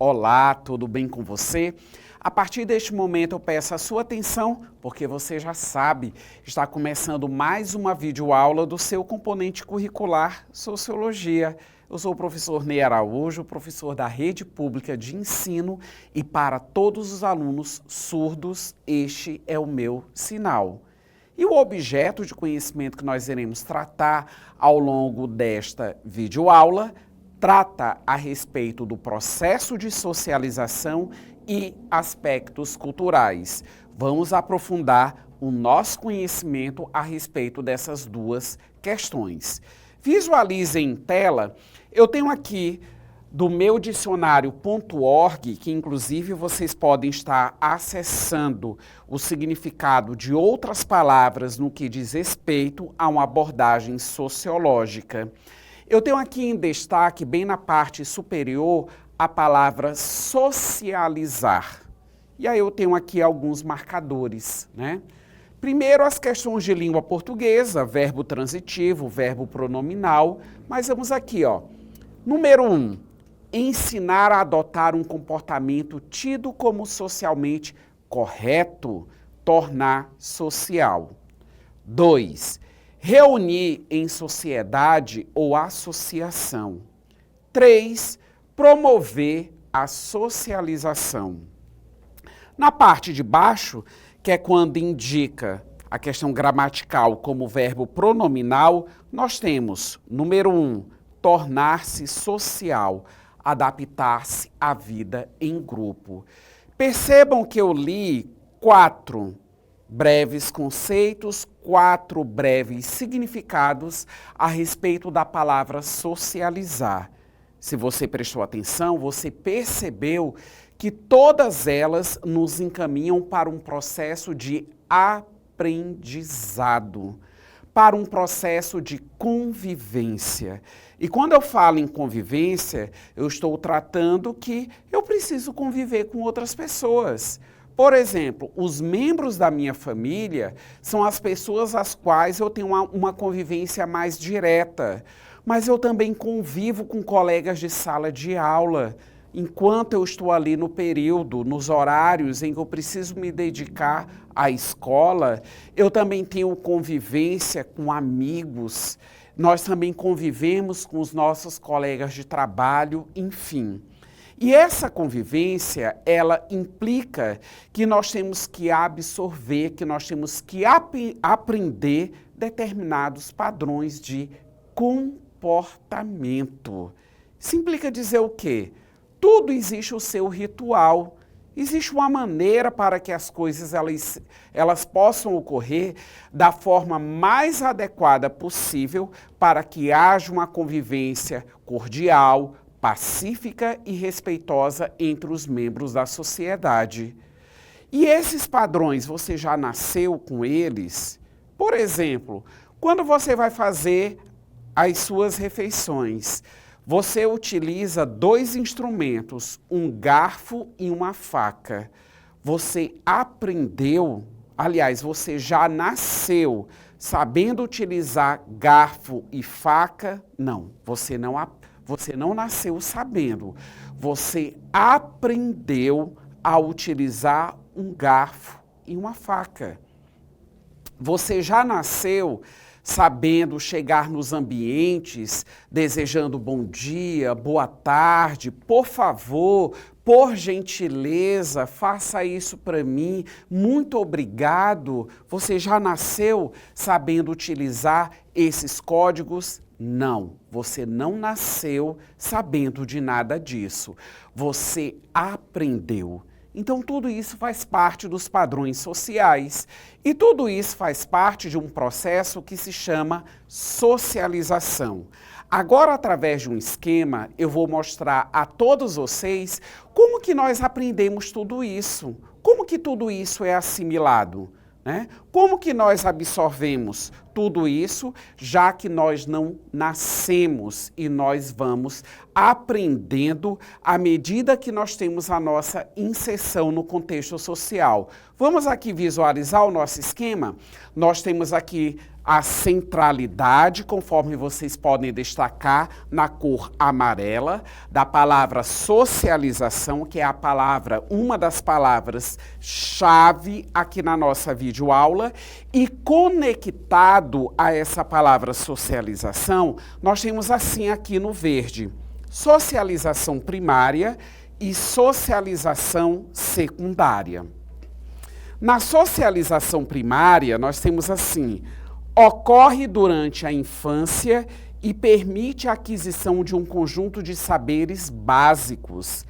Olá, tudo bem com você? A partir deste momento eu peço a sua atenção, porque você já sabe, está começando mais uma videoaula do seu componente curricular Sociologia. Eu sou o professor Ney Araújo, professor da Rede Pública de Ensino, e para todos os alunos surdos, este é o meu sinal. E o objeto de conhecimento que nós iremos tratar ao longo desta videoaula trata a respeito do processo de socialização e aspectos culturais. Vamos aprofundar o nosso conhecimento a respeito dessas duas questões. Visualize em tela, eu tenho aqui do meu dicionário.org, que inclusive vocês podem estar acessando o significado de outras palavras no que diz respeito a uma abordagem sociológica. Eu tenho aqui em destaque, bem na parte superior, a palavra socializar. E aí eu tenho aqui alguns marcadores, né? Primeiro, as questões de língua portuguesa, verbo transitivo, verbo pronominal, mas vamos aqui, ó. Número 1. Ensinar a adotar um comportamento tido como socialmente correto, tornar social. 2. Reunir em sociedade ou associação. 3. Promover a socialização. Na parte de baixo, que é quando indica a questão gramatical como verbo pronominal, nós temos, número 1, tornar-se social, adaptar-se à vida em grupo. Percebam que eu li 4 breves conceitos, 4 breves significados a respeito da palavra socializar. Se você prestou atenção, você percebeu que todas elas nos encaminham para um processo de aprendizado, para um processo de convivência. E quando eu falo em convivência, eu estou tratando que eu preciso conviver com outras pessoas. Por exemplo, os membros da minha família são as pessoas às quais eu tenho uma convivência mais direta, mas eu também convivo com colegas de sala de aula, enquanto eu estou ali no período, nos horários em que eu preciso me dedicar à escola, eu também tenho convivência com amigos, nós também convivemos com os nossos colegas de trabalho, enfim. E essa convivência, ela implica que nós temos que absorver, que nós temos que aprender determinados padrões de comportamento. Isso implica dizer o quê? Tudo existe o seu ritual. Existe uma maneira para que as coisas elas possam ocorrer da forma mais adequada possível para que haja uma convivência cordial, pacífica e respeitosa entre os membros da sociedade. E esses padrões, você já nasceu com eles? Por exemplo, quando você vai fazer as suas refeições, você utiliza 2 instrumentos, um garfo e uma faca. Você aprendeu, aliás, você já nasceu sabendo utilizar garfo e faca? Não, você não nasceu sabendo. Você aprendeu a utilizar um garfo e uma faca. Você já nasceu sabendo chegar nos ambientes, desejando bom dia, boa tarde, por favor, por gentileza, faça isso para mim, muito obrigado. Você já nasceu sabendo utilizar esses códigos? Não, você não nasceu sabendo de nada disso. Você aprendeu. Então, tudo isso faz parte dos padrões sociais e tudo isso faz parte de um processo que se chama socialização. Agora, através de um esquema, eu vou mostrar a todos vocês como que nós aprendemos tudo isso, como que tudo isso é assimilado, né? Como que nós absorvemos tudo isso, já que nós não nascemos e nós vamos aprendendo à medida que nós temos a nossa inserção no contexto social. Vamos aqui visualizar o nosso esquema? Nós temos aqui a centralidade, conforme vocês podem destacar na cor amarela, da palavra socialização, que é a palavra, uma das palavras-chave aqui na nossa videoaula, e conectado a essa palavra socialização, nós temos assim aqui no verde, socialização primária e socialização secundária. Na socialização primária, nós temos assim: ocorre durante a infância e permite a aquisição de um conjunto de saberes básicos.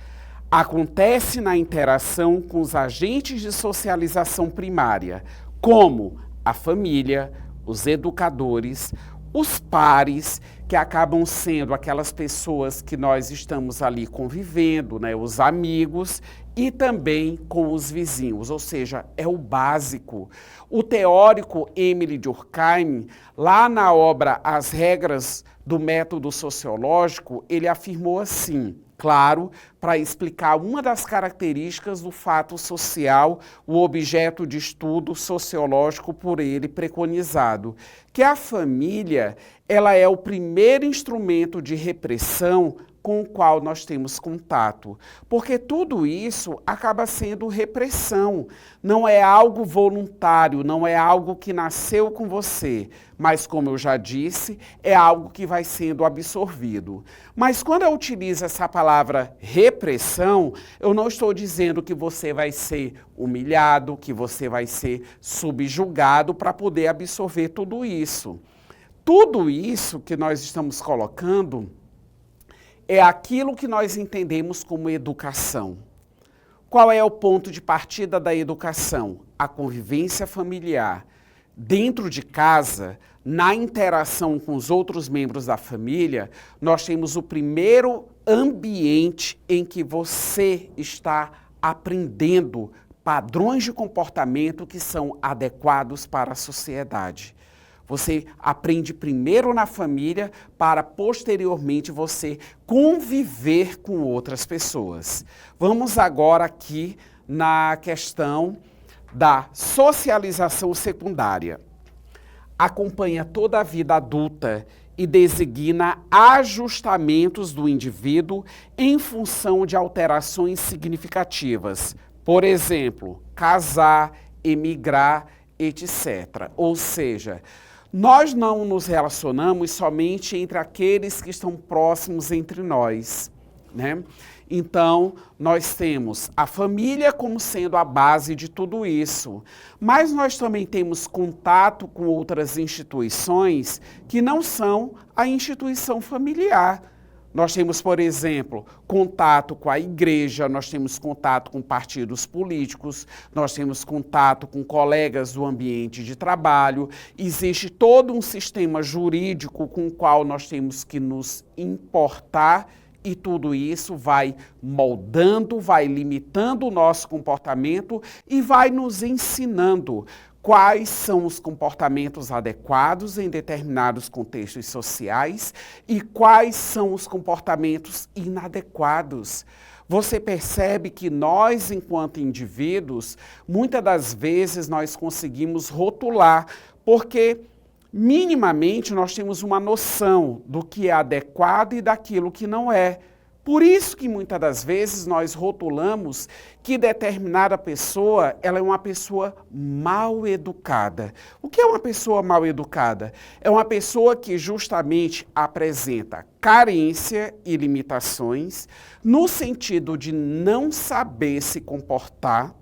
Acontece na interação com os agentes de socialização primária, como a família, os educadores, os pares, que acabam sendo aquelas pessoas que nós estamos ali convivendo, né, os amigos, e também com os vizinhos, ou seja, é o básico. O teórico Émile Durkheim, lá na obra As Regras do Método Sociológico, ele afirmou assim, claro, para explicar uma das características do fato social, o objeto de estudo sociológico por ele preconizado, que a família, ela é o primeiro instrumento de repressão com o qual nós temos contato, porque tudo isso acaba sendo repressão, não é algo voluntário, não é algo que nasceu com você, mas como eu já disse, é algo que vai sendo absorvido. Mas quando eu utilizo essa palavra repressão, eu não estou dizendo que você vai ser humilhado, que você vai ser subjugado para poder absorver tudo isso. Tudo isso que nós estamos colocando é aquilo que nós entendemos como educação. Qual é o ponto de partida da educação? A convivência familiar. Dentro de casa, na interação com os outros membros da família, nós temos o primeiro ambiente em que você está aprendendo padrões de comportamento que são adequados para a sociedade. Você aprende primeiro na família para posteriormente você conviver com outras pessoas. Vamos agora aqui na questão da socialização secundária. Acompanha toda a vida adulta e designa ajustamentos do indivíduo em função de alterações significativas. Por exemplo, casar, emigrar, etc. Ou seja, nós não nos relacionamos somente entre aqueles que estão próximos entre nós, né? Então, nós temos a família como sendo a base de tudo isso, mas nós também temos contato com outras instituições que não são a instituição familiar. Nós temos, por exemplo, contato com a igreja, nós temos contato com partidos políticos, nós temos contato com colegas do ambiente de trabalho, existe todo um sistema jurídico com o qual nós temos que nos importar e tudo isso vai moldando, vai limitando o nosso comportamento e vai nos ensinando quais são os comportamentos adequados em determinados contextos sociais e quais são os comportamentos inadequados. Você percebe que nós, enquanto indivíduos, muitas das vezes nós conseguimos rotular, porque minimamente nós temos uma noção do que é adequado e daquilo que não é. Por isso que muitas das vezes nós rotulamos que determinada pessoa, ela é uma pessoa mal educada. O que é uma pessoa mal educada? É uma pessoa que justamente apresenta carência e limitações no sentido de não saber se comportar,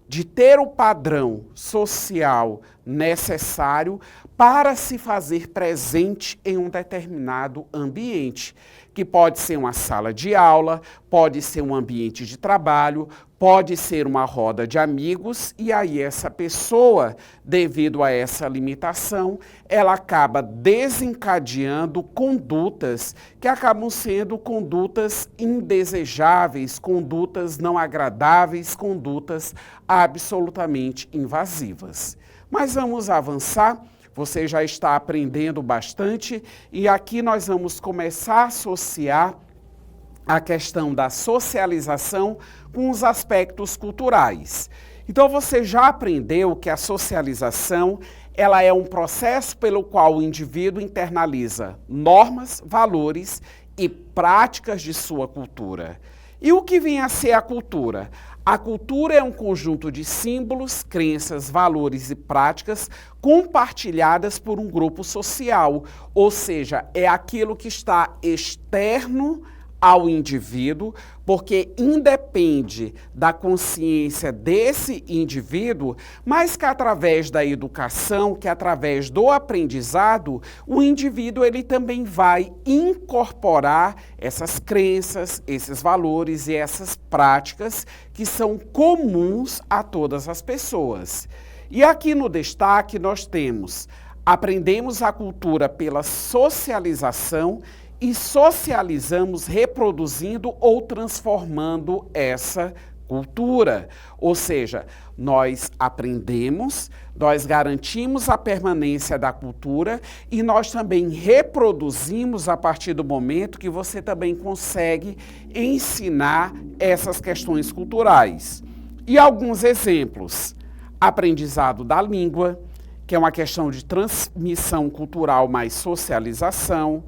de ter o padrão social necessário para se fazer presente em um determinado ambiente, que pode ser uma sala de aula, pode ser um ambiente de trabalho, pode ser uma roda de amigos, e aí essa pessoa, devido a essa limitação, ela acaba desencadeando condutas que acabam sendo condutas indesejáveis, condutas não agradáveis, condutas absolutamente invasivas. Mas vamos avançar. Você já está aprendendo bastante e aqui nós vamos começar a associar a questão da socialização com os aspectos culturais. Então você já aprendeu que a socialização ela é um processo pelo qual o indivíduo internaliza normas, valores e práticas de sua cultura. E o que vem a ser a cultura? A cultura é um conjunto de símbolos, crenças, valores e práticas compartilhadas por um grupo social, ou seja, é aquilo que está externo ao indivíduo, porque independe da consciência desse indivíduo, mas que através da educação, que através do aprendizado, o indivíduo ele também vai incorporar essas crenças, esses valores e essas práticas que são comuns a todas as pessoas. E aqui no destaque nós temos: aprendemos a cultura pela socialização e socializamos reproduzindo ou transformando essa cultura. Ou seja, nós aprendemos, nós garantimos a permanência da cultura e nós também reproduzimos a partir do momento que você também consegue ensinar essas questões culturais. E alguns exemplos: aprendizado da língua, que é uma questão de transmissão cultural mais socialização.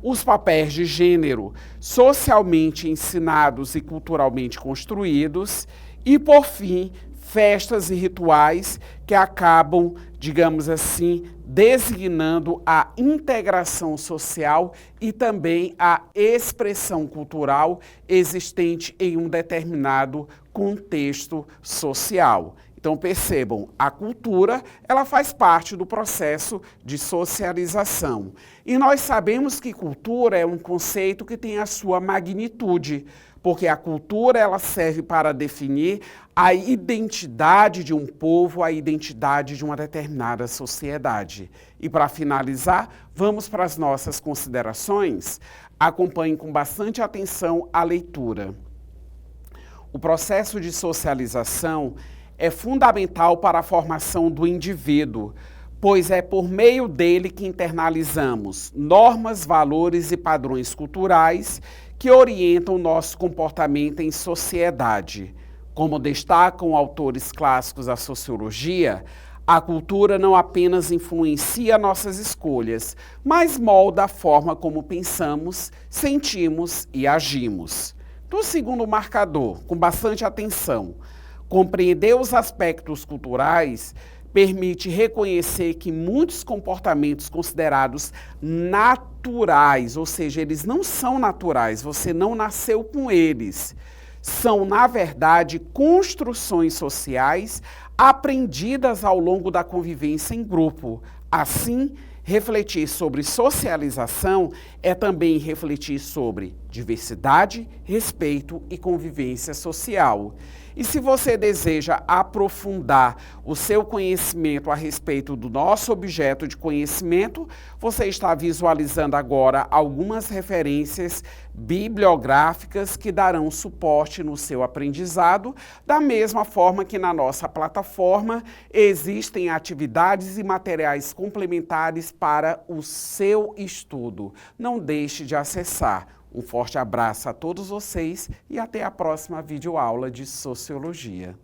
Os papéis de gênero socialmente ensinados e culturalmente construídos. E, por fim, festas e rituais que acabam, digamos assim, designando a integração social e também a expressão cultural existente em um determinado contexto social. Então percebam, a cultura, ela faz parte do processo de socialização. E nós sabemos que cultura é um conceito que tem a sua magnitude, porque a cultura ela serve para definir a identidade de um povo, a identidade de uma determinada sociedade. E para finalizar, vamos para as nossas considerações. Acompanhem com bastante atenção a leitura. O processo de socialização é fundamental para a formação do indivíduo, pois é por meio dele que internalizamos normas, valores e padrões culturais que orientam o nosso comportamento em sociedade. Como destacam autores clássicos da sociologia, a cultura não apenas influencia nossas escolhas, mas molda a forma como pensamos, sentimos e agimos. No segundo marcador, com bastante atenção, compreender os aspectos culturais permite reconhecer que muitos comportamentos considerados naturais, ou seja, eles não são naturais, você não nasceu com eles, são, na verdade, construções sociais aprendidas ao longo da convivência em grupo. Assim, refletir sobre socialização é também refletir sobre diversidade, respeito e convivência social. E se você deseja aprofundar o seu conhecimento a respeito do nosso objeto de conhecimento, você está visualizando agora algumas referências bibliográficas que darão suporte no seu aprendizado, da mesma forma que na nossa plataforma existem atividades e materiais complementares para o seu estudo. Não deixe de acessar. Um forte abraço a todos vocês e até a próxima videoaula de Sociologia.